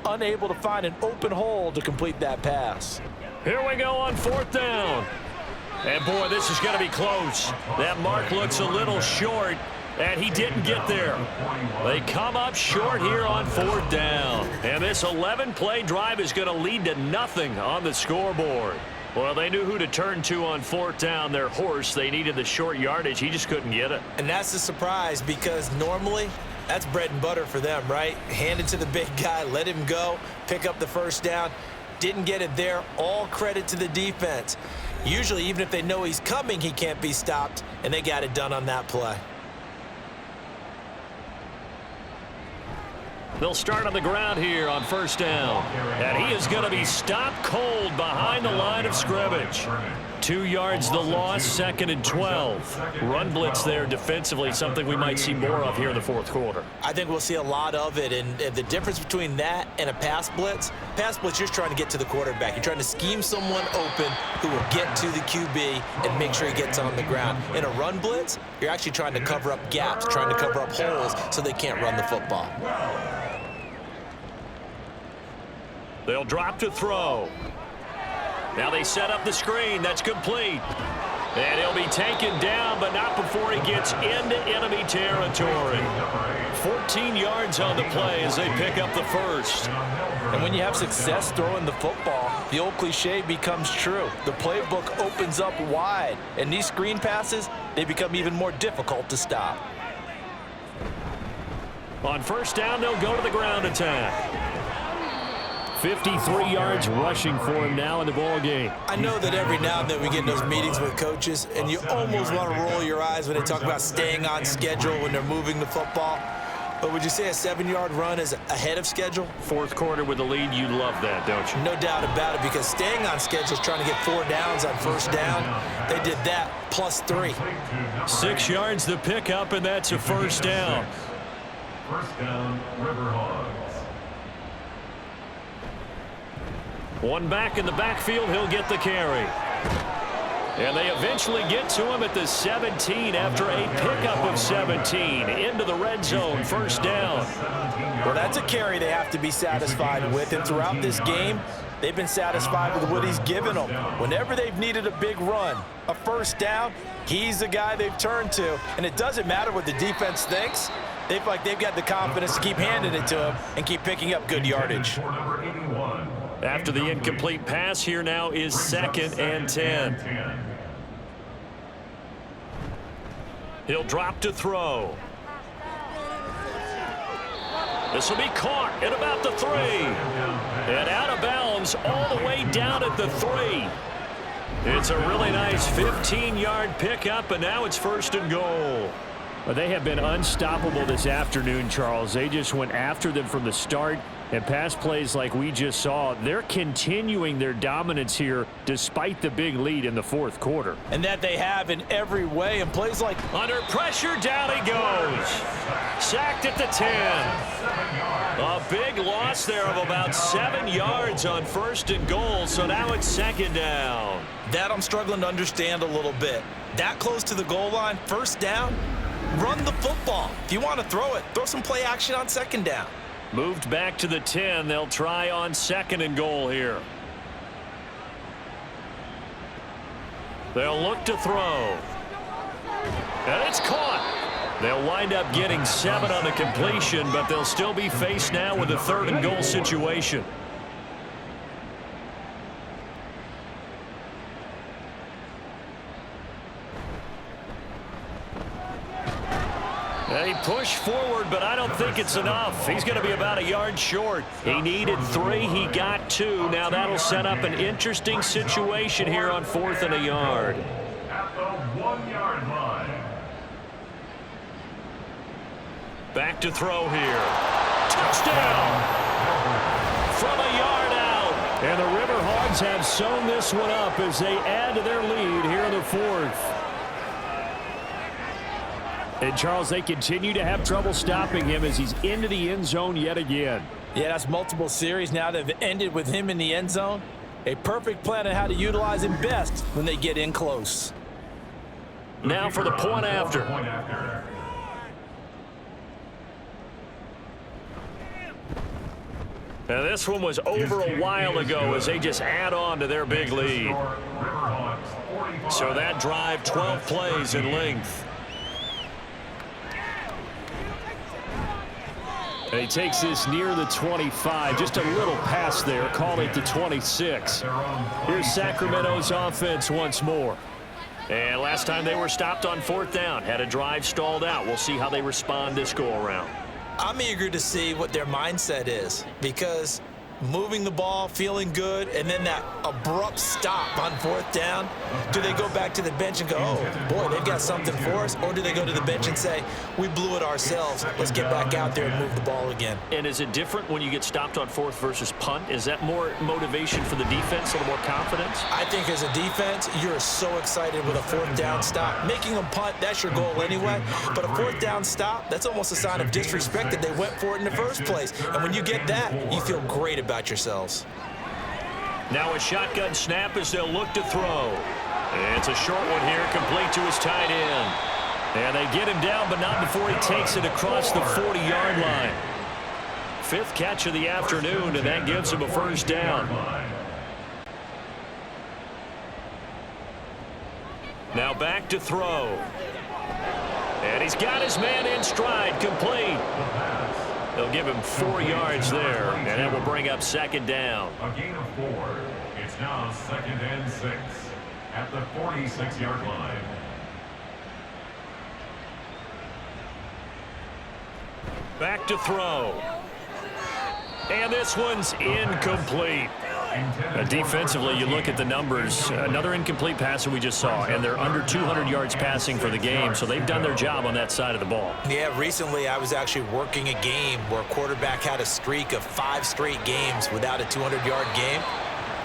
unable to find an open hole to complete that pass. Here we go on 4th down. And boy, this is going to be close. That mark looks a little short, and he didn't get there. They come up short here on 4th down. And this 11-play drive is going to lead to nothing on the scoreboard. Well, they knew who to turn to on 4th down. Their horse, they needed the short yardage. He just couldn't get it. And that's a surprise because normally that's bread and butter for them, right? Hand it to the big guy, let him go, pick up the 1st down. Didn't get it there. All credit to the defense. Usually, even if they know he's coming, he can't be stopped, and they got it done on that play. They'll start on the ground here on first down. And he is going to be stopped cold behind the line of scrimmage. 2 yards the loss, 2nd and 12. Run blitz there defensively, something we might see more of here in the fourth quarter. I think we'll see a lot of it, and the difference between that and a pass blitz, you're trying to get to the quarterback. You're trying to scheme someone open who will get to the QB and make sure he gets on the ground. In a run blitz, you're actually trying to cover up gaps, trying to cover up holes so they can't run the football. They'll drop to throw. Now they set up the screen. That's complete. And he'll be taken down, but not before he gets into enemy territory. 14 yards on the play as they pick up the first. And when you have success throwing the football, the old cliche becomes true. The playbook opens up wide, and these screen passes, they become even more difficult to stop. On first down, they'll go to the ground attack. 53 yards rushing for him now in the ball game. I know that every now and then we get in those meetings with coaches, and you almost want to roll your eyes when they talk about staying on schedule when they're moving the football. But would you say a 7-yard run is ahead of schedule? Fourth quarter with the lead, you love that, don't you? No doubt about it, because staying on schedule is trying to get 4 downs on first down. They did that plus 3. 6 yards the pickup, and that's a first down. First down, River Hogs. One back in the backfield, he'll get the carry. And they eventually get to him at the 17 after a pickup of 17 into the red zone, first down. Well, that's a carry they have to be satisfied with, and throughout this game, they've been satisfied with what he's given them. Whenever they've needed a big run, a first down, he's the guy they've turned to, and it doesn't matter what the defense thinks. They've got the confidence to keep handing it to him and keep picking up good yardage. After the incomplete pass, here now is 2nd and 10. He'll drop to throw. This will be caught at about the 3. And out of bounds all the way down at the 3. It's a really nice 15-yard pickup, and now it's 1st and goal. Well, they have been unstoppable this afternoon, Charles. They just went after them from the start. And pass plays like we just saw, they're continuing their dominance here despite the big lead in the fourth quarter. And that they have in every way. And plays like under pressure, down he goes. Sacked at the 10. A big loss there of about 7 yards on 1st and goal. So now it's 2nd down. That I'm struggling to understand a little bit. That close to the goal line, 1st down, run the football. If you want to throw it, throw some play action on 2nd down. Moved back to the 10. They'll try on 2nd and goal here. They'll look to throw. And it's caught. They'll wind up getting 7 on the completion, but they'll still be faced now with a 3rd and goal situation. He pushed forward, but I don't think it's enough. He's going to be about a yard short. He needed 3. He got 2. Now that'll set up an interesting situation here on 4th and a yard. At the 1-yard line. Back to throw here. Touchdown! From a yard out. And the River Hogs have sewn this one up as they add to their lead here in the 4th. And, Charles, they continue to have trouble stopping him as he's into the end zone yet again. Yeah, that's multiple series now that have ended with him in the end zone. A perfect plan on how to utilize him best when they get in close. Now for the point after. Now this one was over a while ago as they just add on to their big lead. So that drive, 12 plays in length. And he takes this near the 25, just a little pass there, call it the 26. Here's Sacramento's offense once more. And last time they were stopped on 4th down, had a drive stalled out. We'll see how they respond this go-around. I'm eager to see what their mindset is, because moving the ball, feeling good, and then that abrupt stop on 4th down? Do they go back to the bench and go, oh, boy, they've got something for us? Or do they go to the bench and say, we blew it ourselves, let's get back out there and move the ball again? And is it different when you get stopped on 4th versus punt? Is that more motivation for the defense, a little more confidence? I think as a defense, you're so excited with a 4th down stop. Making them punt, that's your goal anyway. But a 4th down stop, that's almost a sign of disrespect that they went for it in the first place. And when you get that, you feel great about yourselves. Now a shotgun snap as they'll look to throw. It's a short one here, complete to his tight end. And they get him down, but not before he takes it across the 40-yard line. 5th catch of the afternoon, and that gives him a first down. Now back to throw. And he's got his man in stride, complete. They'll give him 4 yards there, and that will bring up 2nd down. A gain of 4. It's now 2nd and 6 at the 46-yard line. Back to throw. And this one's incomplete. Defensively, you look at the numbers. Another incomplete passer we just saw, and they're under 200 yards passing for the game, so they've done their job on that side of the ball. Yeah, recently I was actually working a game where a quarterback had a streak of 5 straight games without a 200-yard game,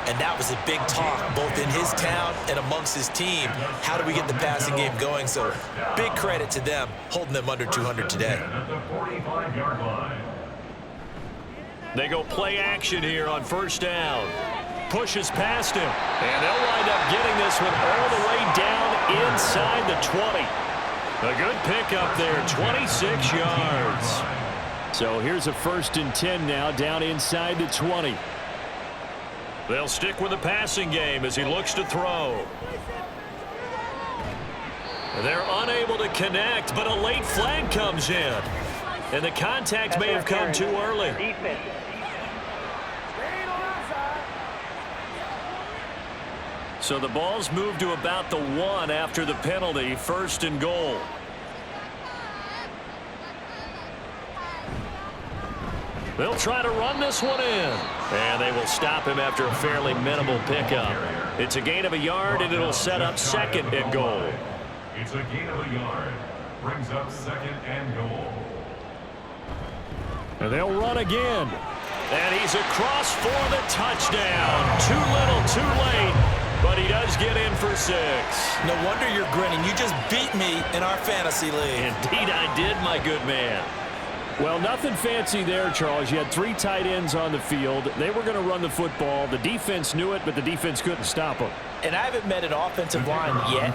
and that was a big talk both in his town and amongst his team. How do we get the passing game going? So big credit to them holding them under 200 today. At the 45-yard line. They go play action here on 1st down. Pushes past him. And they'll wind up getting this one all the way down inside the 20. A good pickup there, 26 yards. So here's a 1st and 10 now down inside the 20. They'll stick with the passing game as he looks to throw. They're unable to connect, but a late flag comes in. And the contact may have come too early. So the ball's moved to about the 1 after the penalty, 1st and goal. They'll try to run this one in. And they will stop him after a fairly minimal pickup. It's a gain of a yard, and it'll set up 2nd and goal. It's a gain of a yard. Brings up 2nd and goal. And they'll run again. And he's across for the touchdown. Too little, too late. But he does get in for 6. No wonder you're grinning. You just beat me in our fantasy league. Indeed I did, my good man. Well, nothing fancy there, Charles. You had 3 tight ends on the field. They were going to run the football. The defense knew it, but the defense couldn't stop them. And I haven't met an offensive line yet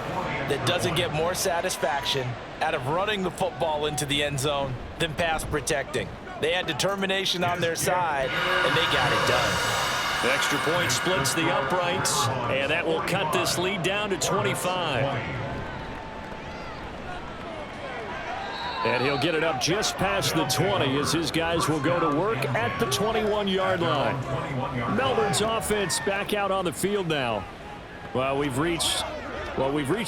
that doesn't get more satisfaction out of running the football into the end zone than pass protecting. They had determination on their side, and they got it done. Extra point splits the uprights, and that will cut this lead down to 25. And he'll get it up just past the 20 as his guys will go to work at the 21-yard line. Melbourne's offense back out on the field now. Well, we've reached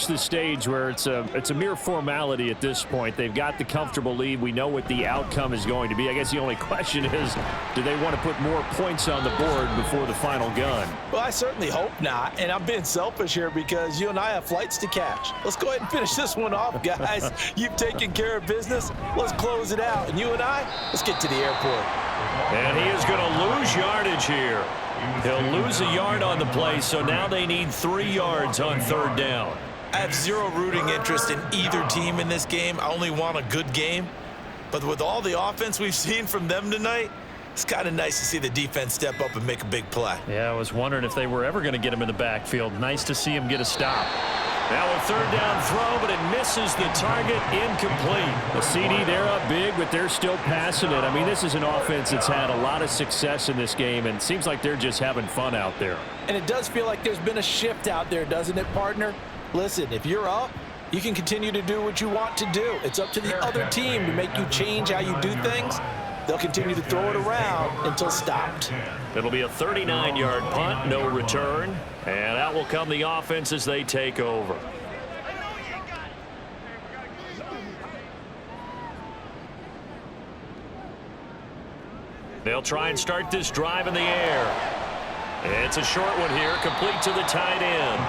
the stage where it's a mere formality at this point. They've got the comfortable lead. We know what the outcome is going to be. I guess the only question is, do they want to put more points on the board before the final gun? Well, I certainly hope not. And I'm being selfish here because you and I have flights to catch. Let's go ahead and finish this one off, guys. You've taken care of business. Let's close it out. And you and I, let's get to the airport. And he is going to lose yardage here. He'll lose a yard on the play, so now they need 3 yards on 3rd down. I have zero rooting interest in either team in this game. I only want a good game. But with all the offense we've seen from them tonight, it's kind of nice to see the defense step up and make a big play. Yeah, I was wondering if they were ever going to get him in the backfield. Nice to see him get a stop. Now a 3rd down throw, but it misses the target, incomplete. The CD, they're up big, but they're still passing it. I mean, this is an offense that's had a lot of success in this game, and it seems like they're just having fun out there. And it does feel like there's been a shift out there, doesn't it, partner? Listen, if you're up, you can continue to do what you want to do. It's up to the other team to make you change how you do things. They'll continue to throw it around until stopped. It'll be a 39-yard punt, no return. And out will come the offense as they take over. They'll try and start this drive in the air. It's a short one here, complete to the tight end.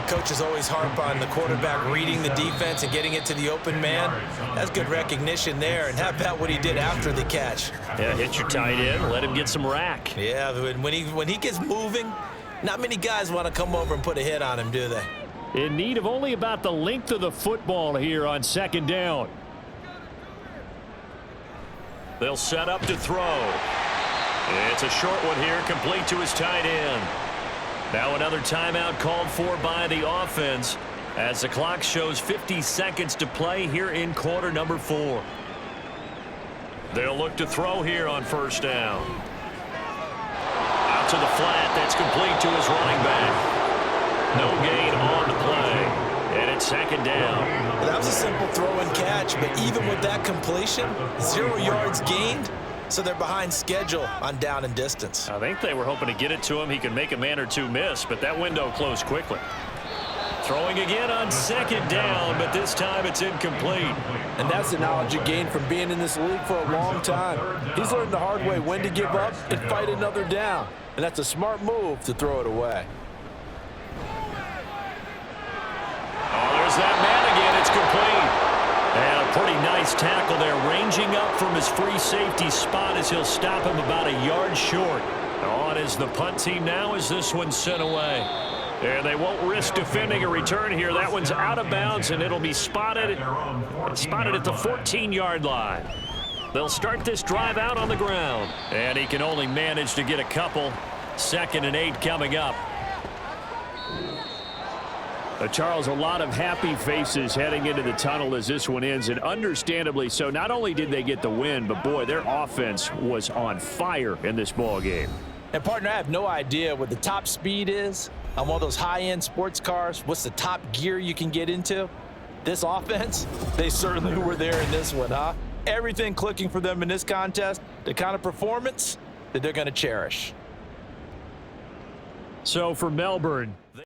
Coaches always harp on the quarterback reading the defense and getting it to the open man. That's good recognition there. And how about what he did after the catch? Yeah, hit your tight end, let him get some rack. Yeah, when he gets moving, not many guys want to come over and put a hit on him, do they? In need of only about the length of the football here on second down. They'll set up to throw. It's a short one here, complete to his tight end. Now another timeout called for by the offense as the clock shows 50 seconds to play here in quarter number 4. They'll look to throw here on first down. Out to the flat, that's complete to his running back. No gain on the play, and it's second down. That was a simple throw and catch, but even with that completion, 0 yards gained. So they're behind schedule on down and distance. I think they were hoping to get it to him. He could make a man or two miss, but that window closed quickly. Throwing again on second down, but this time it's incomplete. And that's the knowledge you gain from being in this league for a long time. He's learned the hard way when to give up and fight another down. And that's a smart move to throw it away. Oh, there's that man again. It's complete. And a pretty nice tackle there, ranging up from his free safety spot as he'll stop him about a yard short. On is the punt team now as this one's sent away. And they won't risk defending a return here. That one's out of bounds, and it'll be spotted at the 14-yard line. They'll start this drive out on the ground. And he can only manage to get a couple. 2nd and 8 coming up. Charles, a lot of happy faces heading into the tunnel as this one ends, and understandably so. Not only did they get the win, but boy, their offense was on fire in this ball game. And partner, I have no idea what the top speed is on one of those high-end sports cars. What's the top gear you can get into? This offense, they certainly were there in this one, huh? Everything clicking for them in this contest, the kind of performance that they're going to cherish. So for Melbourne,